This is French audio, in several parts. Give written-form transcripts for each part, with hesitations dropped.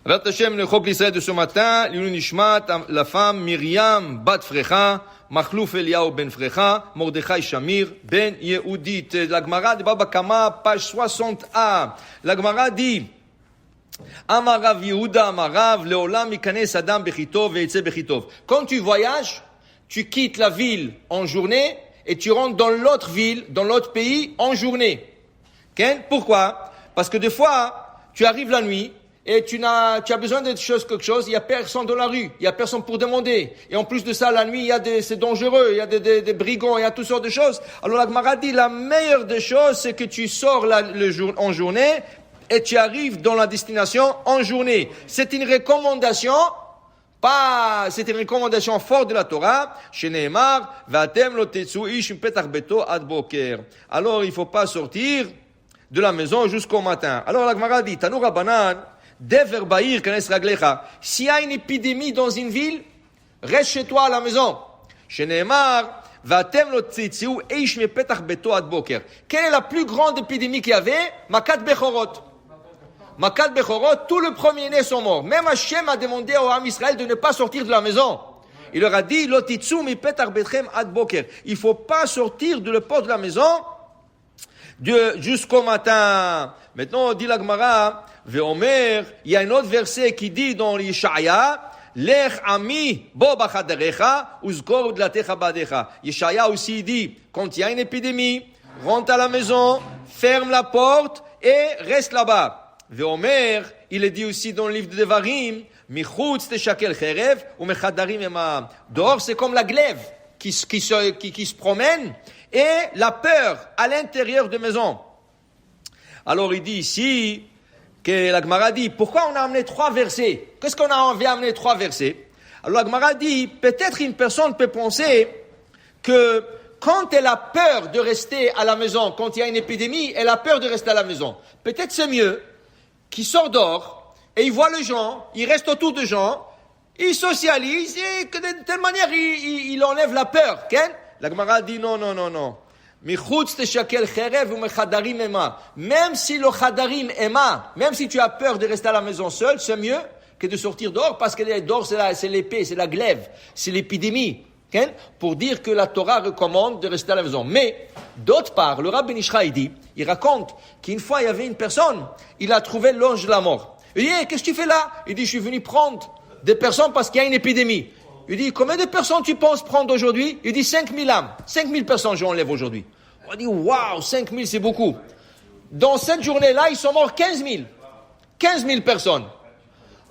Rat Hashem, le Chok l'Israël de ce matin, Lilou Nishmat, la femme Myriam Bat Frecha, Machlouf Eliyahu Ben Frecha, Mordechai Shamir Ben Yehudit. La Gemara de Baba Kama, page 60a. La Gemara dit, Amarav Yehuda Amarav, Leolam Mikanes Adam Bechitov Ve'etze Bechitov. Quand tu voyages, tu quittes la ville en journée et tu rentres dans l'autre ville, dans l'autre pays en journée. Okay? Pourquoi? Parce que des fois, tu arrives la nuit, et tu as besoin de quelque chose, il y a personne dans la rue, il y a personne pour demander. Et en plus de ça, la nuit, c'est dangereux, il y a des brigands, il y a toutes sortes de choses. Alors la Gemara dit, la meilleure des choses, c'est que tu sors en journée, et tu arrives dans la destination en journée. C'est une recommandation forte de la Torah. Chez Nehemar, Vatem lo tetzu ish petach beto ad boker. Alors, il faut pas sortir de la maison jusqu'au matin. Alors la Gemara dit, Tanu Rabbanan, Dever Bahir Kanes Raglecha. S'il y a une épidémie dans une ville, reste chez toi à la maison. Chez Nehemar, Vatem lo tzitziu eish mepetach beto ad boker. Quelle est la plus grande épidémie qu'il y avait? Makat Bechorot. Makat Bechorot, tous les premiers-nés sont morts. Même Hachem a demandé au Ham Israël de ne pas sortir de la maison. Il leur a dit, lo titzu mepetach betchem ad boker. Il faut pas sortir de la porte de la maison jusqu'au matin. Maintenant, on dit la Gemara, Veomer, il y a un autre verset qui dit dans Yeshaya, Lech ami bo bachadarecha, uzkor dlatecha badecha. Yeshaya aussi dit, quand il y a une épidémie, rentre à la maison, ferme la porte et reste là-bas. Veomer, il est dit aussi dans le livre de Devarim, Michutz teshakel cherev, ou mechadarim ema. Dehors, c'est comme la glaive qui se promène, et la peur à l'intérieur de maison. Alors il dit ici, que la Gemara dit, pourquoi on a amené 3 versets? Qu'est-ce qu'on a envie d'amener 3 versets? Alors la Gemara dit, peut-être une personne peut penser que quand elle a peur de rester à la maison, quand il y a une épidémie, elle a peur de rester à la maison. Peut-être c'est mieux qu'il sort dehors et il voit les gens, il reste autour de gens, il socialise et que de telle manière il enlève la peur. Okay? La Gemara dit non. Même si le chadarim ema, même si tu as peur de rester à la maison seul, c'est mieux que de sortir dehors, parce que dehors c'est l'épée, c'est la glaive, c'est l'épidémie. Okay? Pour dire que la Torah recommande de rester à la maison. Mais, d'autre part, le Rabbi Nishra, il raconte qu'une fois il y avait une personne, il a trouvé l'ange de la mort. Il dit, hey, qu'est-ce que tu fais là? Il dit, je suis venu prendre des personnes parce qu'il y a une épidémie. Il dit, combien de personnes tu penses prendre aujourd'hui? Il dit, 5000 âmes. 5000 personnes j'enlève aujourd'hui. On dit, waouh, 5000 c'est beaucoup. Dans cette journée-là, ils sont morts 15 000. 15 000 personnes.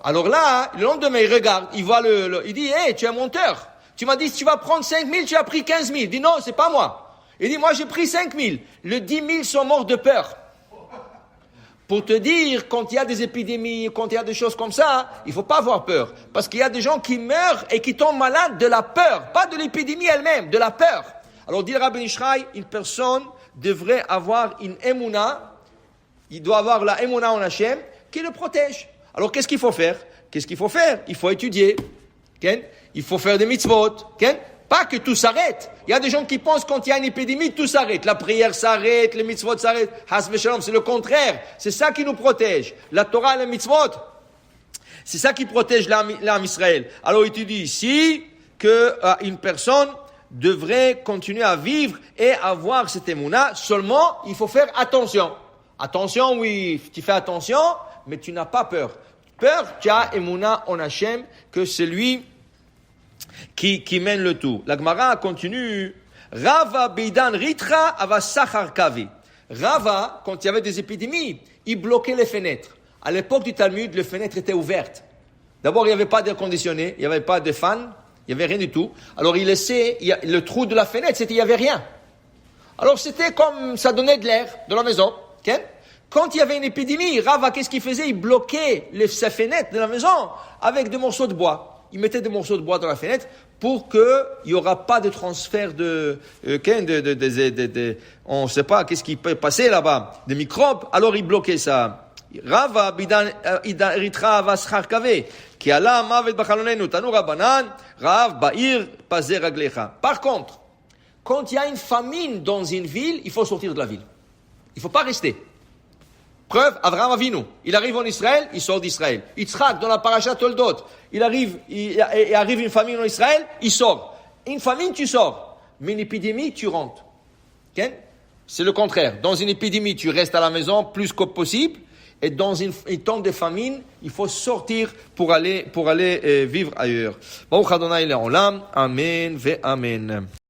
Alors là, le lendemain, il regarde, il voit il dit, hey, tu es un menteur. Tu m'as dit, si tu vas prendre 5000, tu as pris 15 000. Il dit, non, c'est pas moi. Il dit, moi, j'ai pris 5000. Le 10 000 sont morts de peur. Pour te dire, quand il y a des épidémies, quand il y a des choses comme ça, il faut pas avoir peur. Parce qu'il y a des gens qui meurent et qui tombent malades de la peur. Pas de l'épidémie elle-même, de la peur. Alors, dit le Rabbi Nishraï, une personne devrait avoir une émouna. Il doit avoir la émouna en Hachem qui le protège. Alors, qu'est-ce qu'il faut faire? Il faut étudier. Okay? Il faut faire des mitzvot. Okay? Pas que tout s'arrête. Il y a des gens qui pensent quand il y a une épidémie, tout s'arrête. La prière s'arrête, les mitzvot s'arrêtent. Has v'shalom, c'est le contraire. C'est ça qui nous protège. La Torah et les mitzvot, c'est ça qui protège l'âme Israël. Alors il te dit ici que une personne devrait continuer à vivre et avoir cette émouna. Seulement, il faut faire attention. Attention, oui, tu fais attention, mais tu n'as pas peur. Tu as émouna en Hachem, que c'est lui qui mène le tout. La Gemara continue. Rava Beidan Ritra Ava Sachar Kavi. Rava, quand il y avait des épidémies, il bloquait les fenêtres. À l'époque du Talmud, les fenêtres étaient ouvertes. D'abord, il n'y avait pas d'air conditionné, il n'y avait pas de fan, il n'y avait rien du tout. Alors, il laissait le trou de la fenêtre, il n'y avait rien. Alors, c'était comme ça donnait de l'air de la maison. Okay? Quand il y avait une épidémie, Rava, qu'est-ce qu'il faisait? Il bloquait ses fenêtres de la maison avec des morceaux de bois. Il mettait des morceaux de bois dans la fenêtre pour que il y aura pas de transfert on ne sait pas qu'est-ce qui peut passer là-bas, des microbes. Alors il bloquait ça. Rava bidan ritra vaschar kave ki ala mavet bachalonenu tanu rabanan rav ba'ir pazer raglecha. Par contre, quand il y a une famine dans une ville, il faut sortir de la ville. Il faut pas rester. Preuve, Avraham Avinu. Il arrive en Israël, il sort d'Israël. Yitzhak, dans la paracha Toldot, il arrive une famine en Israël, il sort. Une famine, tu sors. Mais une épidémie, tu rentres. Okay? C'est le contraire. Dans une épidémie, tu restes à la maison plus que possible. Et dans un temps de famine, il faut sortir pour aller vivre ailleurs. Baruch Adonai Le'olam. Amen ve Amen.